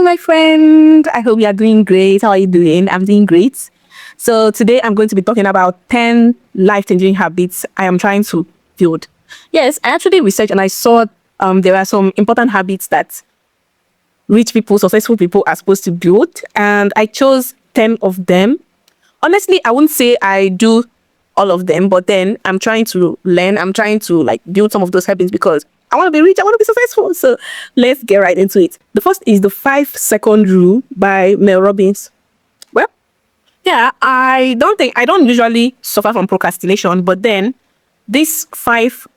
my friend. I hope you are doing great. How are you doing? I'm doing great. So today I'm going to be talking about 10 life-changing habits I am trying to build. Yes, I actually researched and I saw there are some important habits that rich people, successful people are supposed to build, and I chose 10 of them. Honestly, I wouldn't say I do all of them, but then I'm trying to learn. I'm trying to build some of those habits because I want to be rich. I want to be successful. So let's get right into it. The first is the 5-second rule by Mel Robbins. Well, yeah, I don't usually suffer from procrastination, but then this 5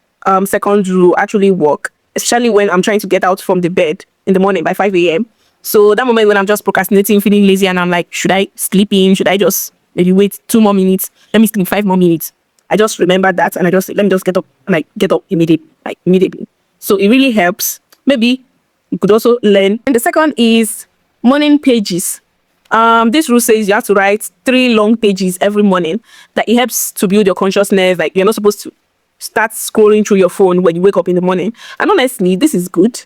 second rule actually work, especially when I'm trying to get out from the bed in the morning by 5 a.m. So that moment when I'm just procrastinating, feeling lazy, and I'm like, should I sleep in? Should I just maybe wait 2 more minutes? Let me sleep 5 more minutes. I just remember that and I just let me just get up and get up immediately. So it really helps. Maybe you could also learn. And the second is morning pages. This rule says you have to write 3 long pages every morning. That it helps to build your consciousness. Like, you're not supposed to start scrolling through your phone when you wake up in the morning. And honestly, this is good.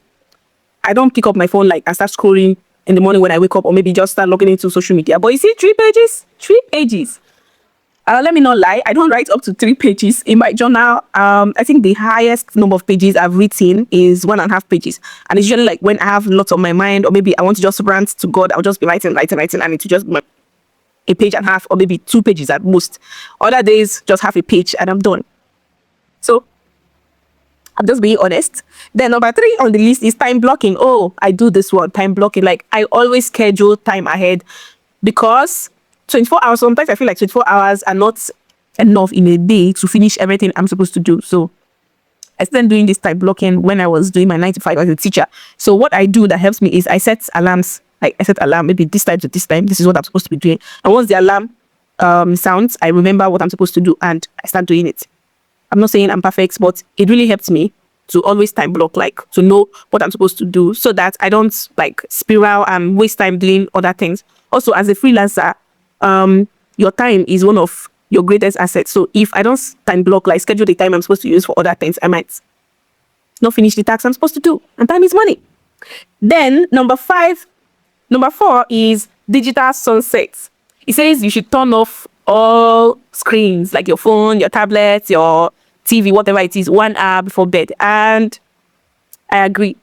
I don't pick up my phone and start scrolling in the morning when I wake up, or maybe just start logging into social media. But you see, 3 pages? 3 pages. Let me not lie, I don't write up to 3 pages in my journal. I think the highest number of pages I've written is 1.5 pages. And it's usually when I have lots on my mind, or maybe I want to just rant to God, I'll just be writing, and it will just be 1.5 pages, or maybe 2 pages at most. Other days, just half a page and I'm done. So I'm just being honest. Then number 3 on the list is time blocking. Oh, I do this one, time blocking. I always schedule time ahead, because 24 hours, sometimes I feel like 24 hours are not enough in a day to finish everything I'm supposed to do. So I started doing this time blocking when I was doing my 9 to 5 as a teacher. So what I do that helps me is I set alarms. I set alarm maybe this time to this time. This is what I'm supposed to be doing. And once the alarm sounds, I remember what I'm supposed to do and I start doing it. I'm not saying I'm perfect, but it really helps me to always time block, to know what I'm supposed to do, so that I don't spiral and waste time doing other things. Also, as a freelancer, your time is one of your greatest assets. So if I don't time block, schedule the time I'm supposed to use for other things, I might not finish the tasks I'm supposed to do. And time is money. Then number 4 is digital sunsets. It says you should turn off all screens, like your phone, your tablet, your TV, whatever it is, 1 hour before bed. And I agree.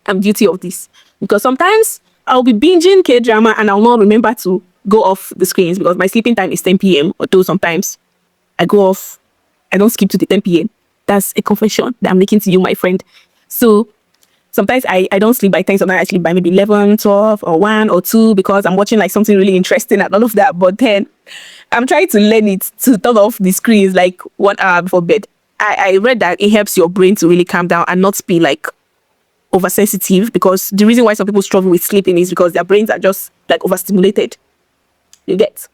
I'm guilty of this, because sometimes I'll be binging K-drama and I'll not remember to go off the screens because my sleeping time is 10 p.m. Although sometimes I go off, I don't skip to the 10 p.m. That's a confession that I'm making to you, my friend. So sometimes I don't sleep by 10, sometimes I sleep by maybe 11, 12, or 1 or 2 because I'm watching something really interesting and all of that. But then I'm trying to learn it to turn off the screens 1 hour before bed. I read that it helps your brain to really calm down and not be oversensitive, because the reason why some people struggle with sleeping is because their brains are just overstimulated. You get.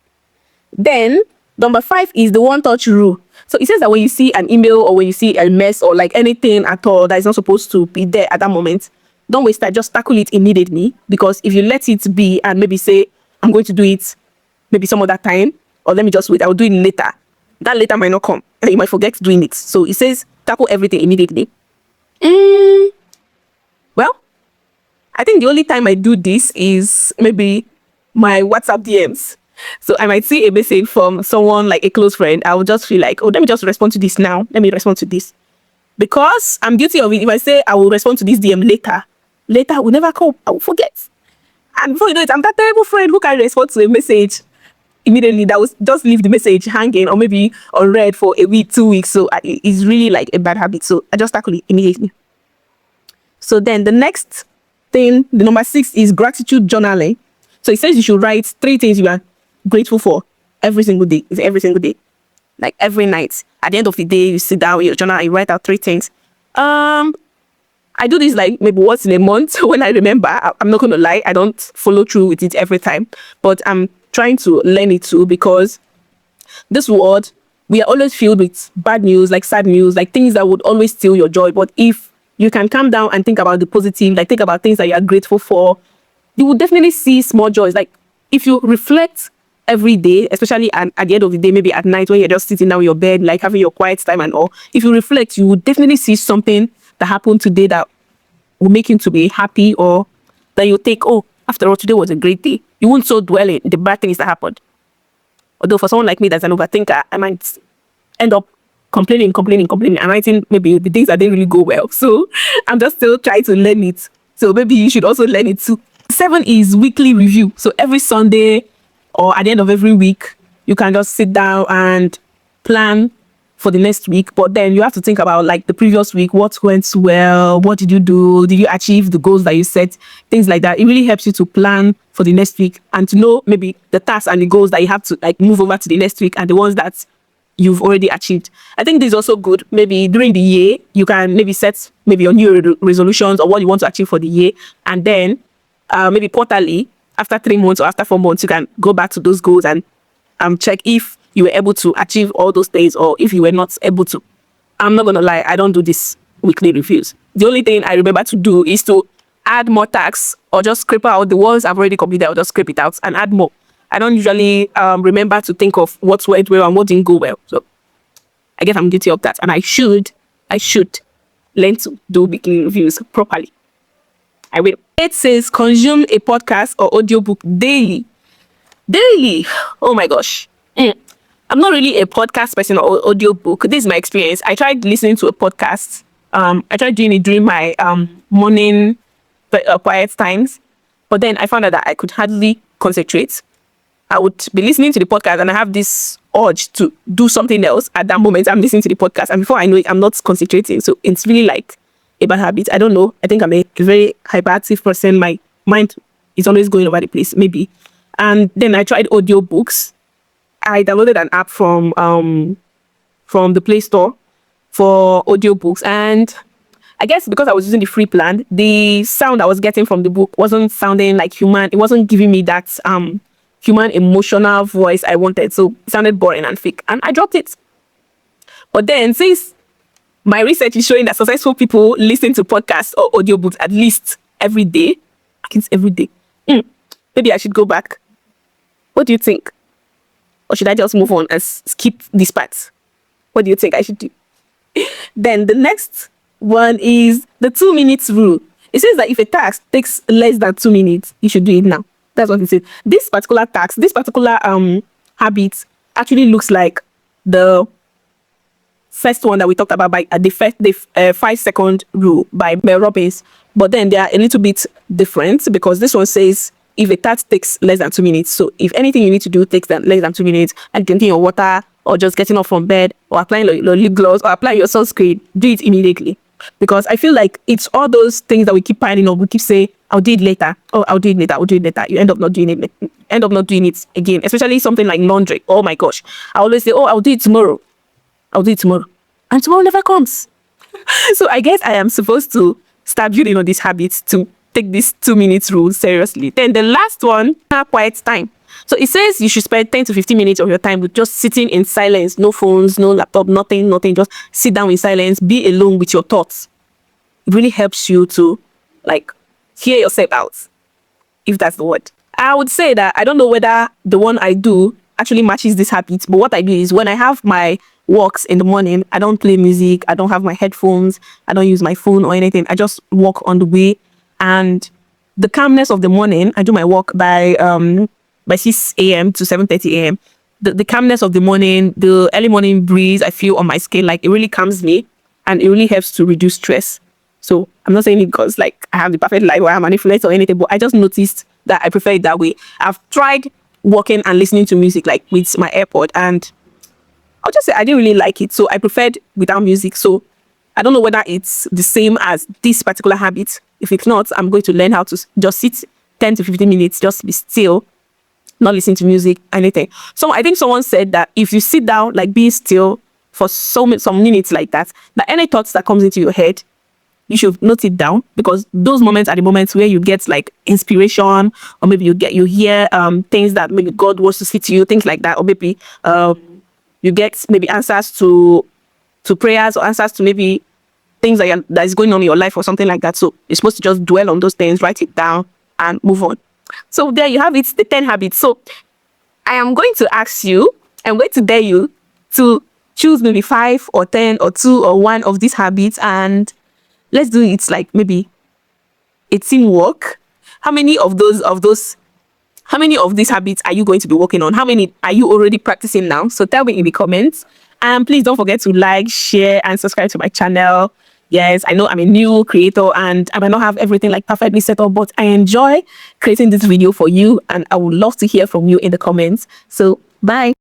Then number 5 is the 1-touch rule. So it says that when you see an email or when you see a mess or anything at all that is not supposed to be there at that moment, don't waste time, just tackle it immediately. Because if you let it be and maybe say, I'm going to do it maybe some other time, or let me just wait, I will do it later, that later might not come and you might forget doing it. So it says tackle everything immediately. Well, I think the only time I do this is maybe my WhatsApp DMs. So I might see a message from someone, a close friend. I will just feel oh, let me just respond to this now. Let me respond to this. Because I'm guilty of it. If I say I will respond to this DM later will never come. I will forget. And before you know it, I'm that terrible friend who can respond to a message immediately, that will just leave the message hanging or maybe unread for a week, 2 weeks. So it's really a bad habit. So I just tackle it immediately. So then the next thing, the number 6, is gratitude journaling. So it says you should write 3 things you are grateful for every single day. It's every single day. Every night. At the end of the day, you sit down with your journal and you write out 3 things. I do this maybe once in a month when I remember. I'm not going to lie, I don't follow through with it every time. But I'm trying to learn it too, because this world, we are always filled with bad news, sad news, things that would always steal your joy. But if you can calm down and think about the positive, think about things that you are grateful for, you will definitely see small joys. If you reflect every day, especially at the end of the day, maybe at night when you're just sitting down in your bed, having your quiet time and all, if you reflect, you will definitely see something that happened today that will make you to be happy, or that you think, oh, after all, today was a great day. You won't so dwell in the bad things that happened. Although for someone like me that's an overthinker, I might end up complaining, and writing maybe the things that didn't really go well. So I'm just still trying to learn it. So maybe you should also learn it too. 7 is weekly review. So every Sunday or at the end of every week, you can just sit down and plan for the next week. But then you have to think about like the previous week, what went well, what did you do, did you achieve the goals that you set, things like that. It really helps you to plan for the next week and to know maybe the tasks and the goals that you have to like move over to the next week and the ones that you've already achieved. I think this is also good. Maybe during the year, you can maybe set maybe your new resolutions or what you want to achieve for the year. And then maybe quarterly, after 3 months or after 4 months, you can go back to those goals and check if you were able to achieve all those things or if you were not able to. I'm not going to lie, I don't do this weekly reviews. The only thing I remember to do is to add more tasks or just scrape out the ones I've already completed. I'll just scrape it out and add more. I don't usually remember to think of what went well and what didn't go well. So I guess I'm guilty of that. And I should learn to do weekly reviews properly. I will. It says consume a podcast or audiobook daily. Daily. Oh my gosh. I'm not really a podcast person or audiobook. This is my experience. I tried listening to a podcast. I tried doing it during my morning quiet times. But then I found out that I could hardly concentrate. I would be listening to the podcast and I have this urge to do something else at that moment. I'm listening to the podcast and before I know it, I'm not concentrating. So it's really like a bad habit. I don't know. I think I'm a very hyperactive person. My mind is always going over the place, maybe. And then I tried audiobooks. I downloaded an app from the Play Store for audiobooks. And I guess because I was using the free plan, the sound I was getting from the book wasn't sounding like human. It wasn't giving me that human emotional voice I wanted. So it sounded boring and fake. And I dropped it. But then since my research is showing that successful people listen to podcasts or audiobooks at least every day, at least every day, maybe I should go back. What do you think? Or should I just move on and skip this part? What do you think I should do? Then the next one is the 2 minutes rule. It says that if a task takes less than 2 minutes, you should do it now. That's what it says. This particular task, this particular habit actually looks like the first one that we talked about by the 5-second rule by Mel Robbins. But then they are a little bit different because this one says if a task takes less than 2 minutes. So if anything you need to do takes less than 2 minutes, like drinking your water or just getting up from bed or applying your lip gloss or applying your sunscreen, do it immediately. Because I feel like it's all those things that we keep piling up. We keep saying, I'll do it later. Oh, I'll do it later. I'll do it later. You end up not doing it again. Especially something like laundry. Oh my gosh. I always say, oh, I'll do it tomorrow. I'll do it tomorrow. And tomorrow never comes. So I guess I am supposed to start building on these habits to take this 2 minutes rule seriously. Then the last one, quiet time. So it says you should spend 10 to 15 minutes of your time with just sitting in silence, no phones, no laptop, nothing. Just sit down in silence, be alone with your thoughts. It really helps you to like hear yourself out, if that's the word. I would say that I don't know whether the one I do actually matches this habit, but what I do is when I have my walks in the morning, I don't play music, I don't have my headphones, I don't use my phone or anything. I just walk on the way, and the calmness of the morning, I do my walk by 6 a.m. to 7:30 a.m. The calmness of the morning, the early morning breeze I feel on my skin, like it really calms me and it really helps to reduce stress. So I'm not saying it because like I have the perfect life or I'm an influencer or anything, but I just noticed that I prefer it that way. I've tried walking and listening to music like with my AirPod, and I'll just say I didn't really like it. So I preferred without music. So I don't know whether it's the same as this particular habit. If it's not, I'm going to learn how to just sit 10 to 15 minutes, just be still, not listen to music, anything. So I think someone said that if you sit down, like be still for some minutes like that any thoughts that comes into your head, you should note it down, because those moments are the moments where you get like inspiration, or maybe you hear things that maybe God wants to say to you, things like that, or maybe you get maybe answers to prayers, or answers to maybe things that is going on in your life or something like that. So you're supposed to just dwell on those things, write it down, and move on. So there you have it, the 10 habits. So I am going to ask you, I'm going to dare you to choose maybe 5 or 10 or 2 or 1 of these habits, and let's do it like maybe a teamwork. how many of these habits are you going to be working on? How many are you already practicing now? So tell me in the comments. And please don't forget to like, share, and subscribe to my channel. Yes, I know I'm a new creator and I might not have everything like perfectly set up, but I enjoy creating this video for you and I would love to hear from you in the comments. So bye.